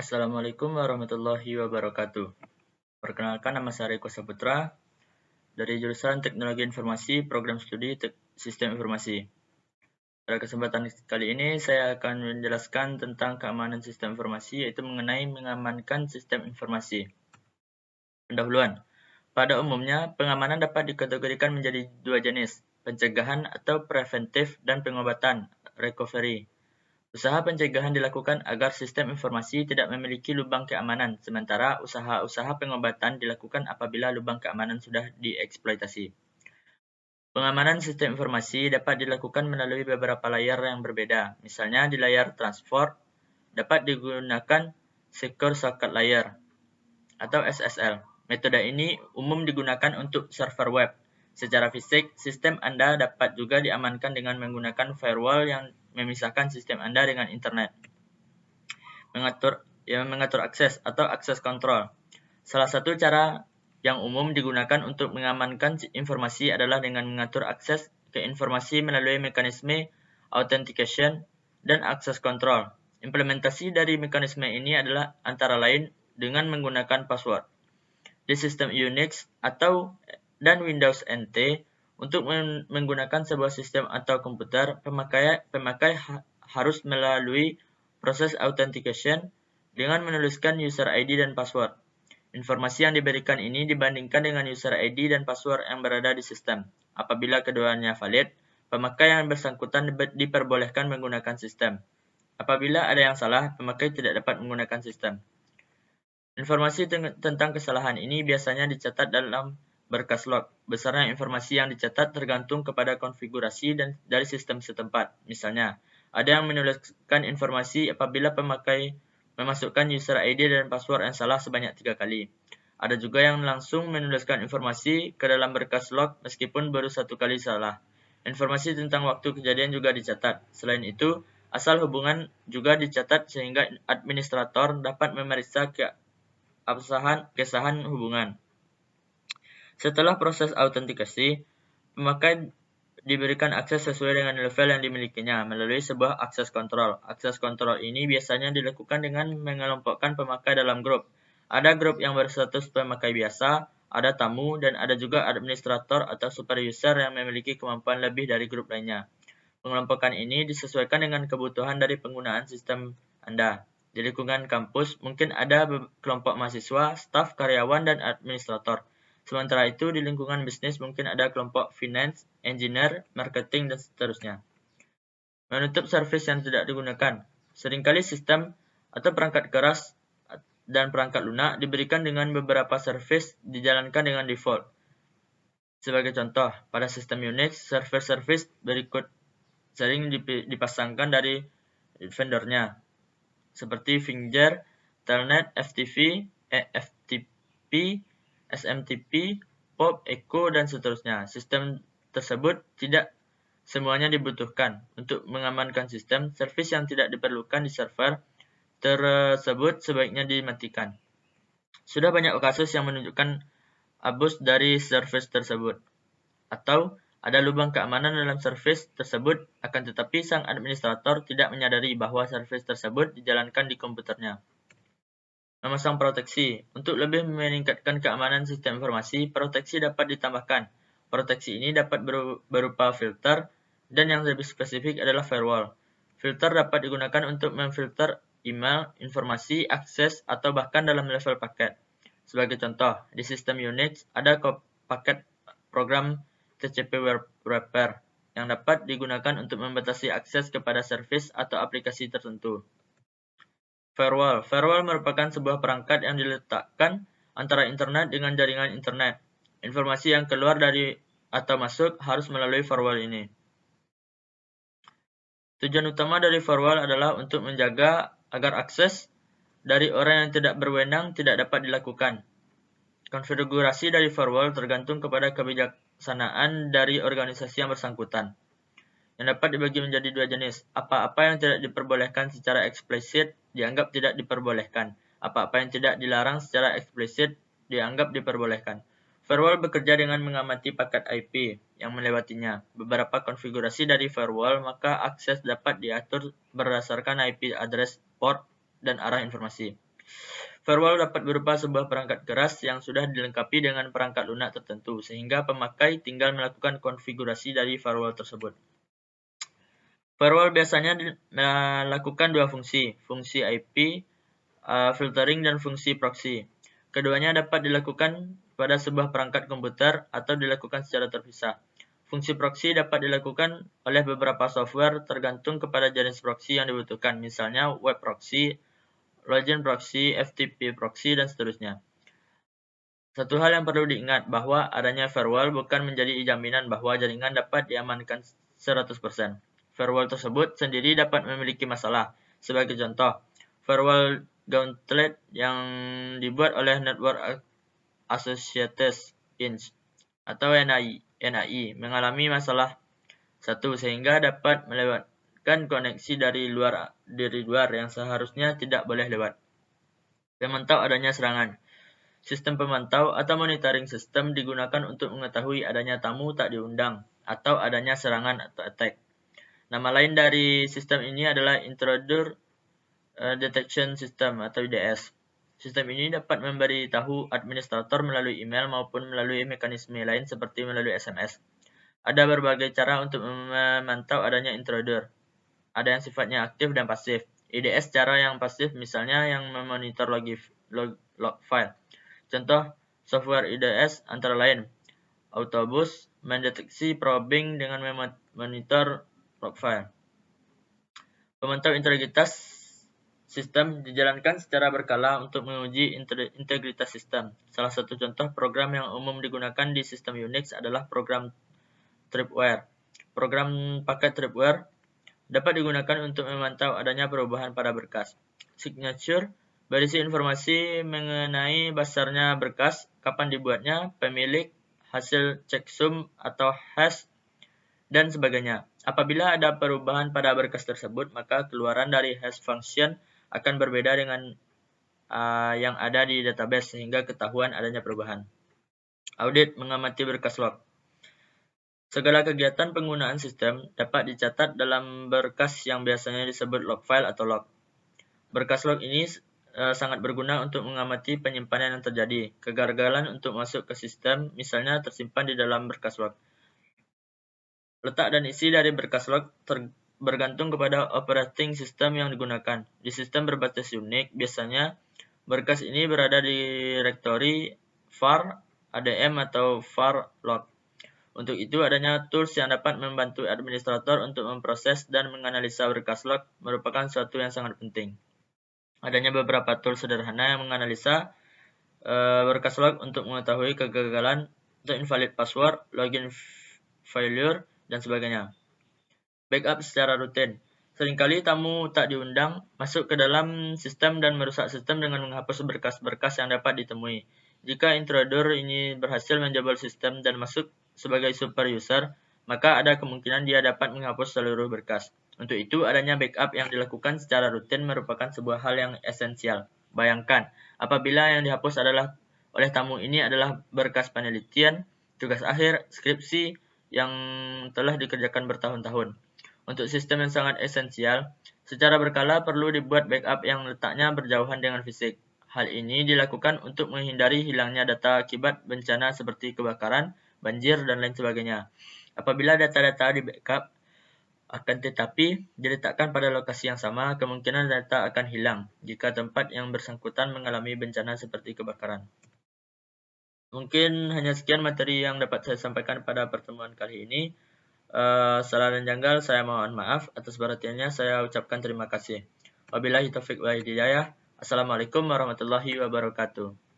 Assalamualaikum warahmatullahi wabarakatuh. Perkenalkan, nama saya Riko Saputra dari jurusan Teknologi Informasi, Program Studi Sistem Informasi. Pada kesempatan kali ini saya akan menjelaskan tentang keamanan sistem informasi, yaitu mengenai mengamankan sistem informasi. Pendahuluan. Pada umumnya, pengamanan dapat dikategorikan menjadi dua jenis, pencegahan atau preventif dan pengobatan, recovery. Usaha pencegahan dilakukan agar sistem informasi tidak memiliki lubang keamanan, sementara usaha-usaha pengobatan dilakukan apabila lubang keamanan sudah dieksploitasi. Pengamanan sistem informasi dapat dilakukan melalui beberapa layar yang berbeda. Misalnya di layar transport dapat digunakan Secure Socket Layer atau SSL. Metode ini umum digunakan untuk server web. Secara fisik, sistem Anda dapat juga diamankan dengan menggunakan firewall yang memisahkan sistem Anda dengan internet. Mengatur akses atau akses control. Salah satu cara yang umum digunakan untuk mengamankan informasi adalah dengan mengatur akses ke informasi melalui mekanisme authentication dan akses control. Implementasi dari mekanisme ini adalah antara lain dengan menggunakan password. Di sistem Unix dan Windows NT, untuk menggunakan sebuah sistem atau komputer, pemakai harus melalui proses authentication dengan menuliskan user ID dan password. Informasi yang diberikan ini dibandingkan dengan user ID dan password yang berada di sistem. Apabila keduanya valid, pemakai yang bersangkutan diperbolehkan menggunakan sistem. Apabila ada yang salah, pemakai tidak dapat menggunakan sistem. Informasi tentang kesalahan ini biasanya dicatat dalam berkas log. Besarnya informasi yang dicatat tergantung kepada konfigurasi dari sistem setempat. Misalnya, ada yang menuliskan informasi apabila pemakai memasukkan user ID dan password yang salah sebanyak 3 kali. Ada juga yang langsung menuliskan informasi ke dalam berkas log meskipun baru 1 kali salah. Informasi tentang waktu kejadian juga dicatat. Selain itu, asal hubungan juga dicatat sehingga administrator dapat memeriksa kesahan hubungan. Setelah proses autentikasi, pemakai diberikan akses sesuai dengan level yang dimilikinya melalui sebuah akses kontrol. Akses kontrol ini biasanya dilakukan dengan mengelompokkan pemakai dalam grup. Ada grup yang berstatus pemakai biasa, ada tamu, dan ada juga administrator atau super user yang memiliki kemampuan lebih dari grup lainnya. Pengelompokan ini disesuaikan dengan kebutuhan dari penggunaan sistem Anda. Di lingkungan kampus, mungkin ada kelompok mahasiswa, staf, karyawan, dan administrator. Sementara itu, di lingkungan bisnis mungkin ada kelompok finance, engineer, marketing, dan seterusnya. Menutup servis yang tidak digunakan. Seringkali sistem atau perangkat keras dan perangkat lunak diberikan dengan beberapa servis dijalankan dengan default. Sebagai contoh, pada sistem Unix, server-servis berikut sering dipasangkan dari vendornya, seperti Finger, Telnet, FTP, SMTP, POP, Echo, dan seterusnya. Sistem tersebut tidak semuanya dibutuhkan. Untuk mengamankan sistem, servis yang tidak diperlukan di server tersebut sebaiknya dimatikan. Sudah banyak kasus yang menunjukkan abus dari servis tersebut, atau ada lubang keamanan dalam servis tersebut, akan tetapi sang administrator tidak menyadari bahwa servis tersebut dijalankan di komputernya. Memasang proteksi. Untuk lebih meningkatkan keamanan sistem informasi, proteksi dapat ditambahkan. Proteksi ini dapat berupa filter, dan yang lebih spesifik adalah firewall. Filter dapat digunakan untuk memfilter email, informasi, akses, atau bahkan dalam level paket. Sebagai contoh, di sistem Unix ada paket program TCP wrapper yang dapat digunakan untuk membatasi akses kepada servis atau aplikasi tertentu. Firewall. Firewall merupakan sebuah perangkat yang diletakkan antara internet dengan jaringan internet. Informasi yang keluar dari atau masuk harus melalui firewall ini. Tujuan utama dari firewall adalah untuk menjaga agar akses dari orang yang tidak berwenang tidak dapat dilakukan. Konfigurasi dari firewall tergantung kepada kebijaksanaan dari organisasi yang bersangkutan, yang dapat dibagi menjadi dua jenis. Apa-apa yang tidak diperbolehkan secara eksplisit dianggap tidak diperbolehkan. Apa-apa yang tidak dilarang secara eksplisit dianggap diperbolehkan. Firewall bekerja dengan mengamati paket IP yang melewatinya. Beberapa konfigurasi dari firewall, maka akses dapat diatur berdasarkan IP address, port, dan arah informasi. Firewall dapat berupa sebuah perangkat keras yang sudah dilengkapi dengan perangkat lunak tertentu, sehingga pemakai tinggal melakukan konfigurasi dari firewall tersebut. Firewall biasanya melakukan dua fungsi, fungsi IP, filtering, dan fungsi proxy. Keduanya dapat dilakukan pada sebuah perangkat komputer atau dilakukan secara terpisah. Fungsi proxy dapat dilakukan oleh beberapa software tergantung kepada jenis proxy yang dibutuhkan, misalnya web proxy, login proxy, FTP proxy, dan seterusnya. Satu hal yang perlu diingat bahwa adanya firewall bukan menjadi jaminan bahwa jaringan dapat diamankan 100%. Firewall tersebut sendiri dapat memiliki masalah. Sebagai contoh, firewall Gauntlet yang dibuat oleh Network Associates Inc. atau NAI mengalami masalah satu sehingga dapat melewatkan koneksi dari luar yang seharusnya tidak boleh lewat. Memantau adanya serangan. Sistem pemantau atau monitoring system digunakan untuk mengetahui adanya tamu tak diundang atau adanya serangan atau attack. Nama lain dari sistem ini adalah Intruder Detection System atau IDS. Sistem ini dapat memberitahu administrator melalui email maupun melalui mekanisme lain seperti melalui SMS. Ada berbagai cara untuk memantau adanya intruder. Ada yang sifatnya aktif dan pasif. IDS cara yang pasif misalnya yang memonitor log file. Contoh software IDS antara lain Autobus mendeteksi probing dengan memonitor log file. Pemantau integritas sistem dijalankan secara berkala untuk menguji integritas sistem. Salah satu contoh program yang umum digunakan di sistem Unix adalah program Tripwire. Program paket Tripwire dapat digunakan untuk memantau adanya perubahan pada berkas. Signature berisi informasi mengenai besarnya berkas, kapan dibuatnya, pemilik, hasil checksum atau hash, dan sebagainya. Apabila ada perubahan pada berkas tersebut, maka keluaran dari hash function akan berbeda dengan yang ada di database sehingga ketahuan adanya perubahan. Audit mengamati berkas log. Segala kegiatan penggunaan sistem dapat dicatat dalam berkas yang biasanya disebut log file atau log. Berkas log ini sangat berguna untuk mengamati penyimpanan yang terjadi. Kegagalan untuk masuk ke sistem misalnya tersimpan di dalam berkas log. Letak dan isi dari berkas log bergantung kepada operating system yang digunakan. Di sistem berbasis Unix, biasanya berkas ini berada di direktori var, adm, atau var log. Untuk itu, adanya tools yang dapat membantu administrator untuk memproses dan menganalisa berkas log merupakan suatu yang sangat penting. Adanya beberapa tools sederhana yang menganalisa berkas log untuk mengetahui kegagalan atau invalid password, login failure, dan sebagainya. Backup secara rutin. Seringkali tamu tak diundang masuk ke dalam sistem dan merusak sistem dengan menghapus berkas-berkas yang dapat ditemui. Jika intruder ini berhasil menjebol sistem dan masuk sebagai super user, maka ada kemungkinan dia dapat menghapus seluruh berkas. Untuk itu, adanya backup yang dilakukan secara rutin merupakan sebuah hal yang esensial. Bayangkan, apabila yang dihapus oleh tamu ini adalah berkas penelitian, tugas akhir, skripsi, yang telah dikerjakan bertahun-tahun. Untuk sistem yang sangat esensial, secara berkala perlu dibuat backup yang letaknya berjauhan dengan fisik. Hal ini dilakukan untuk menghindari hilangnya data akibat bencana seperti kebakaran, banjir, dan lain sebagainya. Apabila data-data di backup akan tetapi diletakkan pada lokasi yang sama, kemungkinan data akan hilang jika tempat yang bersangkutan mengalami bencana seperti kebakaran. Mungkin hanya sekian materi yang dapat saya sampaikan pada pertemuan kali ini. Salah dan janggal saya mohon maaf. Atas perhatiannya saya ucapkan terima kasih. Wabillahi taufiq wal hidayah. Assalamualaikum warahmatullahi wabarakatuh.